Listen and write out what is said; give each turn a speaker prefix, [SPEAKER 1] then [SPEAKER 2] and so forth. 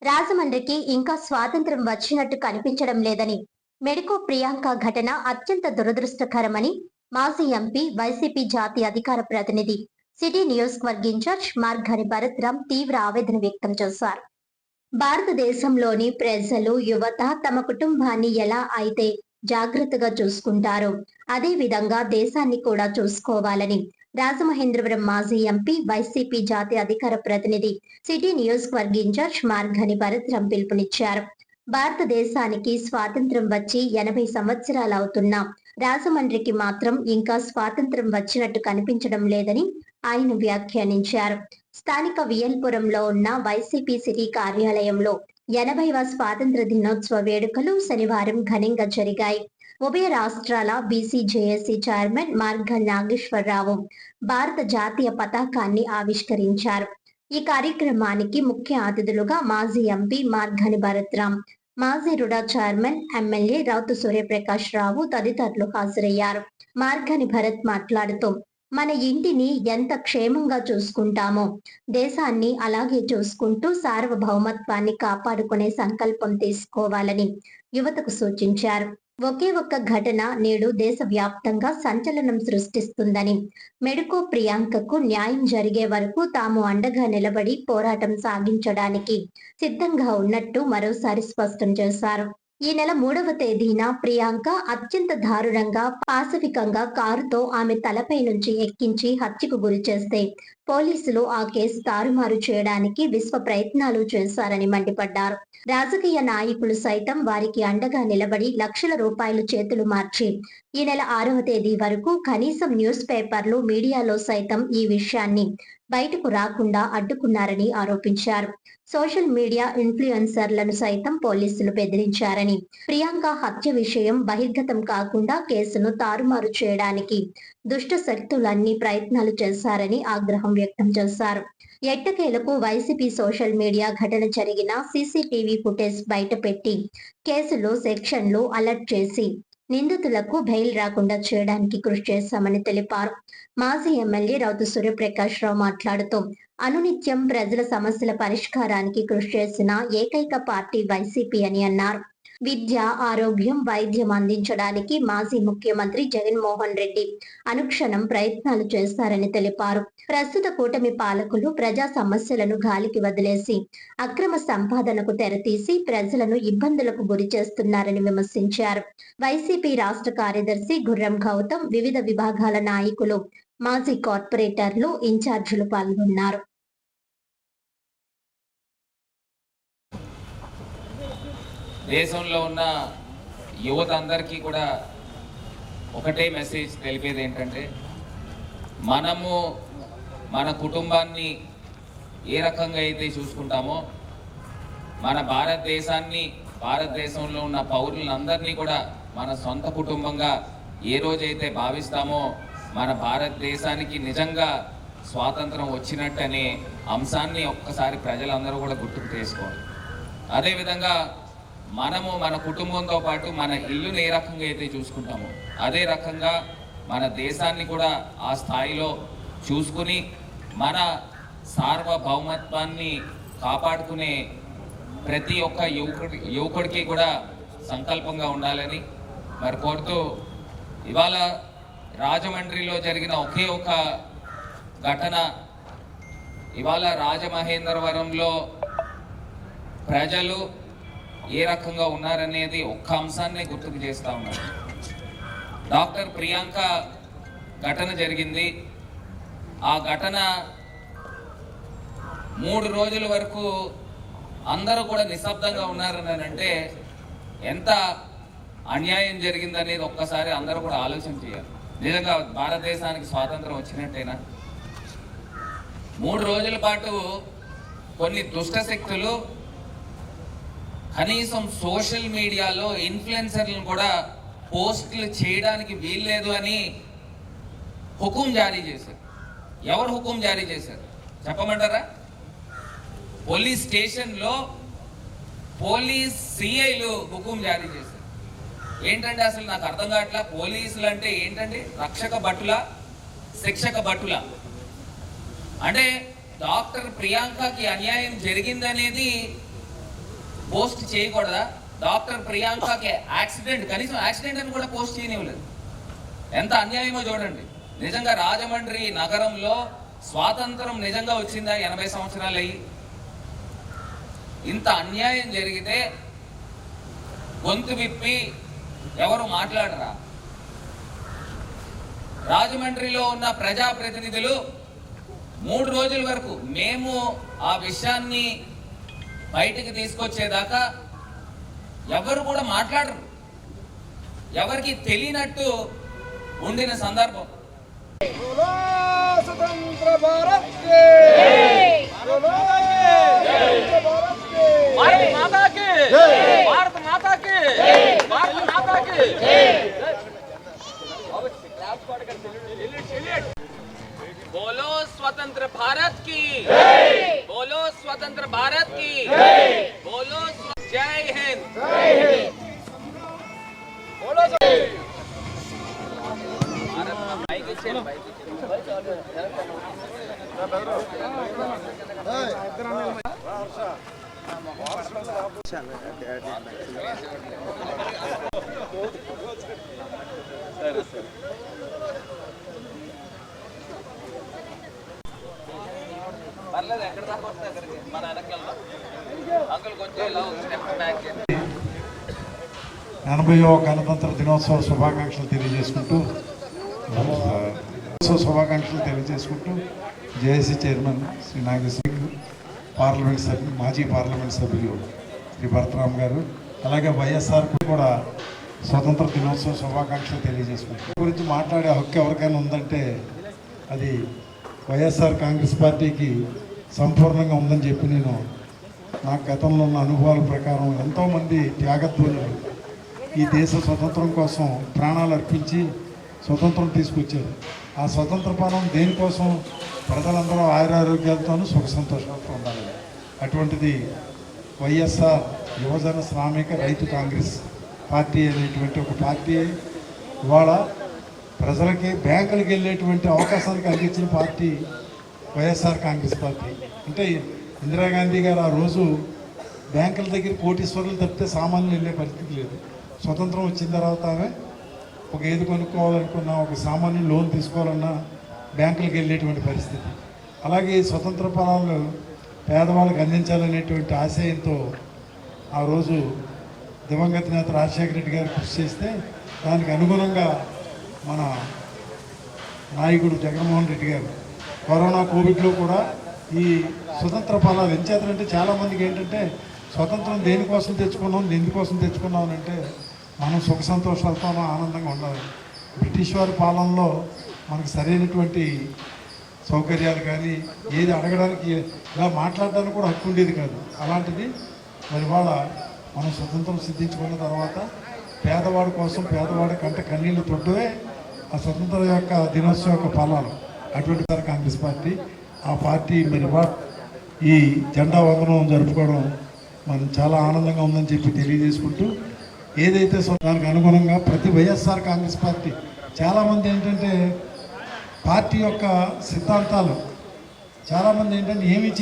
[SPEAKER 1] రాజమండ్రికి ఇంకా స్వాతంత్ర్యం వచ్చినట్టు కనిపించడం లేదని మెడికో ప్రియాంక ఘటన అత్యంత దురదృష్టకరమని మాజీ ఎంపీ వైసీపీ జాతీయ అధికార ప్రతినిధి సిటీ నియోజకవర్గ ఇన్ఛార్జ్ మార్గాని భరత్ రామ్ తీవ్ర ఆవేదన వ్యక్తం చేశారు. భారతదేశంలోని ప్రజలు యువత తమ కుటుంబాన్ని ఎలా అయితే జాగ్రత్తగా చూసుకుంటారో అదే విధంగా దేశాన్ని కూడా చూసుకోవాలని రాజమహేంద్రవరం మాజీ ఎంపీ వైసీపీ జాతీయ అధికార ప్రతినిధి సిటీ నియోజకవర్గ ఇన్ఛార్జ్ మార్గాని భరత్రాం పిలుపునిచ్చారు. భారతదేశానికి స్వాతంత్ర్యం వచ్చి 80 సంవత్సరాలు అవుతున్నా రాజమండ్రికి మాత్రం ఇంకా స్వాతంత్ర్యం వచ్చినట్టు కనిపించడం లేదని ఆయన వ్యాఖ్యానించారు. స్థానిక వియల్పురంలో ఉన్న వైసీపీ సిటీ కార్యాలయంలో 80వ స్వాతంత్ర దినోత్సవ వేడుకలు శనివారం ఘనంగా జరిగాయి. ఉభయ రాష్ట్రాల బీసీజేఏసీ చైర్మన్ మార్గల్ నాగేశ్వరరావు భారత జాతీయ పతాకాన్ని ఆవిష్కరించారు. ఈ కార్యక్రమానికి ముఖ్య అతిథులుగా మాజీ ఎంపీ మార్గాని భరత్రాం, మాజీ రుడా చైర్మన్ ఎమ్మెల్యే రౌతు సూర్యప్రకాష్ రావు తదితరులు హాజరయ్యారు. మార్గాని భరత్ మాట్లాడుతూ, మన ఇంటిని ఎంత క్షేమంగా చూసుకుంటామో దేశాన్ని అలాగే చూసుకుంటూ సార్వభౌమత్వాన్ని కాపాడుకునే సంకల్పం తీసుకోవాలని యువతకు సూచించారు. ఒకే ఒక్క ఘటన నేడు దేశవ్యాప్తంగా సంచలనం సృష్టిస్తుందని, మెడికో ప్రియాంకకు న్యాయం జరిగే వరకు తాము అండగా నిలబడి పోరాటం సాగించడానికి సిద్ధంగా ఉన్నట్టు మరోసారి స్పష్టం చేశారు. ఈ నెల 3వ తేదీన ప్రియాంక అత్యంత దారుణంగా పాశవికంగా కారుతో ఆమె తలపై నుంచి ఎక్కించి హత్యకు గురి చేస్తే పోలీసులు ఆ కేసు తారుమారు చేయడానికి విశ్వ ప్రయత్నాలు చేశారని మండిపడ్డారు. రాజకీయ నాయకులు సైతం వారికి అండగా నిలబడి లక్షల రూపాయలు చేతులు మార్చి ఈ నెల 6వ తేదీ వరకు కనీసం న్యూస్ పేపర్లు, మీడియాలో సైతం ఈ విషయాన్ని బయటకు రాకుండా అడ్డుకున్నారని ఆరోపించారు. సోషల్ మీడియా ఇన్ఫ్లుయెన్సర్లను సైతం పోలీసులు బెదిరించారని, ప్రియాంక హత్య విషయం బహిర్గతం కాకుండా కేసును తారుమారు చేయడానికి దుష్ట శక్తులన్నీ ప్రయత్నాలు చేశారని ఆగ్రహం వ్యక్తం చేశారు. ఎట్టకేలకు వైసీపీ సోషల్ మీడియా ఘటన జరిగిన సీసీటీవీ ఫుటేజ్ బయటపెట్టి కేసులో సెక్షన్లు అలర్ట్ చేసి నిందితులకు బెయిల్ రాకుండా చేయడానికి కృషి చేశామని తెలిపారు. మాజీ ఎమ్మెల్యే రౌతు సూర్యప్రకాష్ రావు మాట్లాడుతూ, అనునిత్యం ప్రజల సమస్యల పరిష్కారానికి కృషి చేసిన ఏకైక పార్టీ వైసీపీ అని అన్నారు. విద్య, ఆరోగ్యం, వైద్యం అందించడానికి మాజీ ముఖ్యమంత్రి జగన్మోహన్ రెడ్డి అనుక్షణం ప్రయత్నాలు చేస్తారని తెలిపారు. ప్రస్తుత కూటమి పాలకులు ప్రజా సమస్యలను గాలికి వదిలేసి అక్రమ సంపాదనకు తెరతీసి ప్రజలను ఇబ్బందులకు గురి చేస్తున్నారని విమర్శించారు. వైసీపీ రాష్ట్ర కార్యదర్శి గుర్రం గౌతమ్, వివిధ విభాగాల నాయకులు, మాజీ కార్పొరేటర్లు, ఇన్ఛార్జీలు పాల్గొన్నారు.
[SPEAKER 2] దేశంలో ఉన్న యువత అందరికీ కూడా ఒకటే మెసేజ్ తెలిపేది ఏంటంటే, మనము మన కుటుంబాన్ని ఏ రకంగా అయితే చూసుకుంటామో మన భారతదేశంలో ఉన్న పౌరులందరినీ కూడా మన సొంత కుటుంబంగా ఏ రోజైతే భావిస్తామో మన భారతదేశానికి నిజంగా స్వాతంత్రం వచ్చినట్టనే అంశాన్ని ఒక్కసారి ప్రజలందరూ కూడా గుర్తుకు చేసుకోవాలి. అదేవిధంగా మనము మన కుటుంబంతో పాటు మన ఇల్లుని ఏ రకంగా అయితే చూసుకుంటామో అదే రకంగా మన దేశాన్ని కూడా ఆ స్థాయిలో చూసుకుని మన సార్వభౌమత్వాన్ని కాపాడుకునే ప్రతి ఒక్క యువకుడికి కూడా సంకల్పంగా ఉండాలని మరి కోరుతూ, ఇవాళ రాజమండ్రిలో జరిగిన ఒకే ఒక ఘటన ఇవాళ రాజమహేంద్రవరంలో ప్రజలు ఏ రకంగా ఉన్నారనేది ఒక్క అంశాన్ని గుర్తుకు చేస్తూ ఉన్నారు. డాక్టర్ ప్రియాంక ఘటన జరిగింది. ఆ ఘటన 3 రోజుల వరకు అందరూ కూడా నిశ్శబ్దంగా ఉన్నారని అంటే ఎంత అన్యాయం జరిగిందనేది ఒక్కసారి అందరూ కూడా ఆలోచన చేయాలి. నిజంగా భారతదేశానికి స్వాతంత్రం వచ్చినట్టేనా? 3 రోజుల పాటు కొన్ని దుష్ట శక్తులు కనీసం సోషల్ మీడియాలో ఇన్ఫ్లుయెన్సర్లను కూడా పోస్టులు చేయడానికి వీల్లేదు అని హుకుం జారీ చేశారు. ఎవరు హుకుం జారీ చేశారు చెప్పమంటారా? పోలీస్ స్టేషన్లో పోలీస్ సిఐలు హుకుం జారీ చేశారు. ఏంటంటే అసలు నాకు అర్థం కావట్లా. పోలీసులు అంటే ఏంటండి? రక్షక భటుల, శిక్షక భటుల? అంటే డాక్టర్ ప్రియాంకకి అన్యాయం జరిగిందనేది పోస్ట్ చేయకూడదా? డాక్టర్ ప్రియాంకకి యాక్సిడెంట్, కనీసం యాక్సిడెంట్ అని కూడా పోస్ట్ చేయనివ్వలేదు. ఎంత అన్యాయమో చూడండి. నిజంగా రాజమండ్రి నగరంలో స్వాతంత్రం నిజంగా వచ్చిందా 80 సంవత్సరాలు అయ్యి? ఇంత అన్యాయం జరిగితే గొంతు విప్పి ఎవరు మాట్లాడరా? రాజమండ్రిలో ఉన్న ప్రజాప్రతినిధులు 3 రోజుల వరకు మేము ఆ విషయాన్ని బయటికి తీసుకొచ్చేదాకా ఎవరు కూడా మాట్లాడరు. ఎవరికి తెలియనట్టు ఉండిన సందర్భం.
[SPEAKER 3] स्वतंत्र भारत के भारत माता की भारत माता की भारत माता की बोलो स्वतंत्र भारत की, बोलो स्वतंत्र भारत की, बोलो जय हिंद, बोलो పర్లేదు, ఎక్కడ దాకా వస్తే అక్కడికి మన వెనకాల అంకుల్ కొంచెం ఇలా స్టెప్ బ్యాక్ చేయండి.
[SPEAKER 4] 80వ గణతంత్ర దినోత్సవ శుభాకాంక్షలు తెలియజేసుకుంటూ JAC chairman Shri Nageswara, parliament సభ్యులు, మాజీ పార్లమెంట్ సభ్యులు శ్రీ భరతరామ్ గారు, అలాగే వైఎస్ఆర్ కూడా స్వతంత్ర దినోత్సవ శుభాకాంక్షలు తెలియజేసుకుంటారు. గురించి మాట్లాడే హక్కు ఎవరికైనా ఉందంటే అది వైఎస్ఆర్ కాంగ్రెస్ పార్టీకి సంపూర్ణంగా ఉందని చెప్పి నేను నాకు గతంలో ఉన్న అనుభవాల ప్రకారం ఎంతోమంది త్యాగధ్వనులు ఈ దేశ స్వతంత్రం కోసం ప్రాణాలు అర్పించి స్వతంత్రం తీసుకొచ్చారు. ఆ స్వతంత్ర పాలన దేనికోసం? ప్రజలందరూ ఆయురారోగ్యాలతోనూ సుఖ సంతోషాలతో ఉండాలి. అటువంటిది వైఎస్ఆర్ యువజన శ్రామిక రైతు కాంగ్రెస్ పార్టీ అనేటువంటి ఒక పార్టీ ఇవాళ ప్రజలకి బ్యాంకులకు వెళ్ళేటువంటి అవకాశాలు కలిగించిన పార్టీ వైఎస్ఆర్ కాంగ్రెస్ పార్టీ. అంటే ఇందిరాగాంధీ గారు ఆ రోజు బ్యాంకుల దగ్గర కోటీశ్వరులు తప్పితే సామాన్యులు వెళ్ళే పరిస్థితి లేదు. స్వతంత్రం వచ్చిన తర్వాత ఆమె ఒక ఏది కొనుక్కోవాలనుకున్నా, ఒక సామాన్యులు లోన్ తీసుకోవాలన్నా బ్యాంకులకు వెళ్ళేటువంటి పరిస్థితి. అలాగే స్వతంత్ర ఫలాలు పేదవాళ్ళకి అందించాలనేటువంటి ఆశయంతో ఆ రోజు దివంగత నేత రాజశేఖర రెడ్డి గారు కృషి చేస్తే దానికి అనుగుణంగా మన నాయకుడు జగన్మోహన్ రెడ్డి గారు కరోనా కోవిడ్లో కూడా ఈ స్వతంత్ర ఫలాలు ఎంచేతనంటే చాలామందికి ఏంటంటే స్వతంత్రం దేనికోసం తెచ్చుకున్నాం, ఎందుకోసం తెచ్చుకున్నాం అంటే మనం సుఖ సంతోషాలతో ఆనందంగా ఉండాలి. బ్రిటిష్ వారి పాలనలో మనకు సరైనటువంటి సౌకర్యాలు కానీ ఏది అడగడానికి, ఇలా మాట్లాడడానికి కూడా హక్కు ఉండేది కాదు. అలాంటిది మరి వాళ్ళ మనం స్వతంత్రం సిద్ధించుకున్న తర్వాత పేదవాడి కోసం, పేదవాడి కంటే కన్నీళ్లు తొట్టువే ఆ స్వతంత్ర యొక్క దినోత్సవం యొక్క ఫలాలు. అటువంటి కాంగ్రెస్ పార్టీ, ఆ పార్టీ మరి ఈ జెండా వందనం జరుపుకోవడం మనం చాలా ఆనందంగా ఉందని చెప్పి తెలియజేసుకుంటూ, ఏదైతే దానికి అనుగుణంగా ప్రతి వైఎస్ఆర్ కాంగ్రెస్ పార్టీ చాలామంది ఏంటంటే పార్టీ యొక్క సిద్ధాంతాలు చాలామంది ఏంటంటే ఏమి